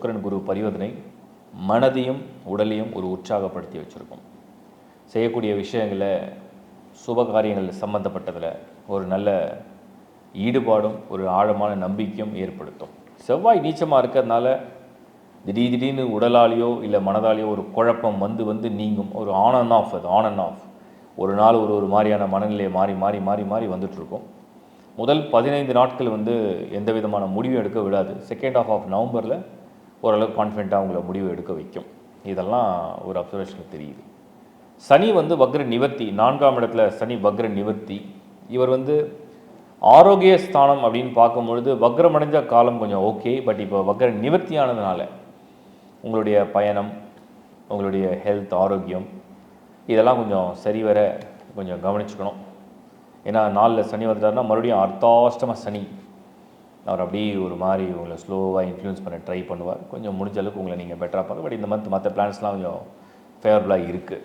சுக்கிரன் குரு பரிவர்த்தனை மனதையும் உடலையும் ஒரு உற்சாகப்படுத்தி வச்சுருக்கும். செய்யக்கூடிய விஷயங்களை சுப காரியங்கள் சம்மந்தப்பட்டதில் ஒரு நல்ல ஈடுபாடும் ஒரு ஆழமான நம்பிக்கையும் ஏற்படுத்தும். செவ்வாய் நீச்சமாக இருக்கிறதுனால திடீர்னு உடலாலேயோ இல்லை மனதாலேயோ ஒரு குழப்பம் வந்து நீங்கும். ஒரு ஆன் அண்ட் ஆஃப், அது ஆன் அண்ட் ஆஃப், ஒரு நாள் ஒரு மாதிரியான மனநிலையை மாறி வந்துட்டுருக்கும். முதல் 15 நாட்கள் எந்த விதமான முடிவும் எடுக்க விடாது. செகண்ட் ஹாஃப் ஆஃப் நவம்பரில் ஓரளவுக்கு கான்ஃபிடென்ட்டாக அவங்கள முடிவு எடுக்க வைக்கும். இதெல்லாம் ஒரு அப்சர்வேஷனில் தெரியுது. சனி வக்ர நிவர்த்தி, 4ஆம் இடத்துல சனி வக்ர நிவர்த்தி. இவர் ஆரோக்கிய ஸ்தானம் அப்படின்னு பார்க்கும்பொழுது வக்ரமடைஞ்ச காலம் கொஞ்சம் ஓகே. பட் இப்போ வக்ர நிவர்த்தி ஆனதுனால உங்களுடைய பயணம், உங்களுடைய ஹெல்த், ஆரோக்கியம் இதெல்லாம் கொஞ்சம் சரிவர கொஞ்சம் கவனிச்சுக்கணும். ஏன்னா 4ல் சனி வந்துட்டாருன்னா மறுபடியும் அர்த்தாஷ்டம சனி. அவர் அப்படியே ஒரு மாதிரி உங்களை ஸ்லோவாக இன்ஃப்ளூயன்ஸ் பண்ண ட்ரை பண்ணுவார். கொஞ்சம் முடிஞ்ச அளவுக்கு உங்களை நீங்கள் பெட்டராக பார்க்க. பட் இந்த மந்த் மற்ற பிளான்ஸ்லாம் கொஞ்சம் ஃபேவரபுளாக இருக்குது.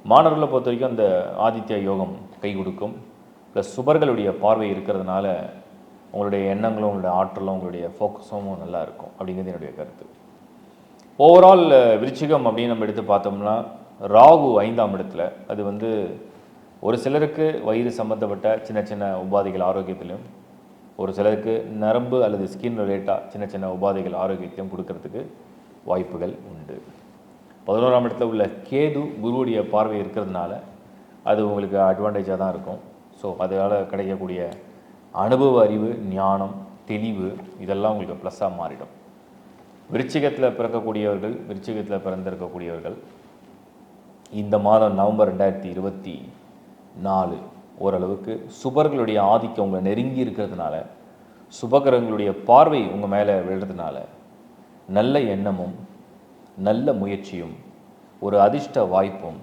மாணவர்களை பொறுத்த வரைக்கும் அந்த ஆதித்ய யோகம் கை கொடுக்கும். ப்ளஸ் சுபர்களுடைய பார்வை இருக்கிறதுனால உங்களுடைய எண்ணங்களும் உங்களுடைய ஆற்றலும் உங்களுடைய ஃபோக்கஸும் நல்லா இருக்கும் அப்படிங்கிறது என்னுடைய கருத்து. ஓவரால் விருச்சிகம் அப்படின்னு நம்ம எடுத்து பார்த்தோம்னா ராகு 5ஆம் இடத்துல. அது ஒரு சிலருக்கு வயிறு சம்மந்தப்பட்ட சின்ன சின்ன உபாதைகள் ஆரோக்கியத்திலும், ஒரு சிலருக்கு நரம்பு அல்லது ஸ்கின் ரிலேட்டாக சின்ன சின்ன உபாதைகள் ஆரோக்கியத்தையும் கொடுக்கறதுக்கு வாய்ப்புகள் உண்டு. 11ஆம் இடத்துல உள்ள கேது குருவுடைய பார்வை இருக்கிறதுனால அது உங்களுக்கு அட்வான்டேஜாக தான் இருக்கும். ஸோ அதனால் கிடைக்கக்கூடிய அனுபவ அறிவு, ஞானம், தெளிவு இதெல்லாம் உங்களுக்கு ப்ளஸ்ஸாக மாறிடும். விருச்சிகத்தில் பிறக்கக்கூடியவர்கள், விருச்சிகத்தில் பிறந்திருக்கக்கூடியவர்கள் இந்த மாதம் நவம்பர் 2024 ஓரளவுக்கு சுபர்களுடைய ஆதிக்கம் உங்களை நெருங்கி இருக்கிறதுனால, சுபகிரகங்களுடைய பார்வை உங்கள் மேலே விழுறதுனால நல்ல எண்ணமும் நல்ல முயற்சியும் ஒரு அதிர்ஷ்ட வாய்ப்பும்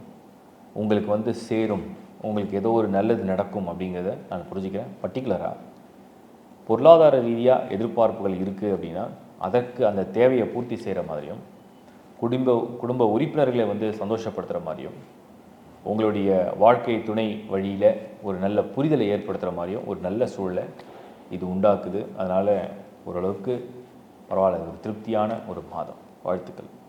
உங்களுக்கு சேரும். உங்களுக்கு ஏதோ ஒரு நல்லது நடக்கும் அப்படிங்கிறத நான் புரிஞ்சுக்கிறேன். பர்டிகுலராக பொருளாதார ரீதியாக எதிர்பார்ப்புகள் இருக்குது அப்படின்னா அதற்கு அந்த தேவையை பூர்த்தி செய்கிற மாதிரியும், குடும்ப உறுப்பினர்களை சந்தோஷப்படுத்துகிற மாதிரியும், உங்களுடைய வாழ்க்கை துணை வழியில் ஒரு நல்ல புரிதலை ஏற்படுத்துகிற மாதிரியும் ஒரு நல்ல சூழலை இது உண்டாக்குது. அதனால் ஓரளவுக்கு பரவாயில்ல, ஒரு திருப்தியான ஒரு மாதம். வாழ்த்துக்கள்.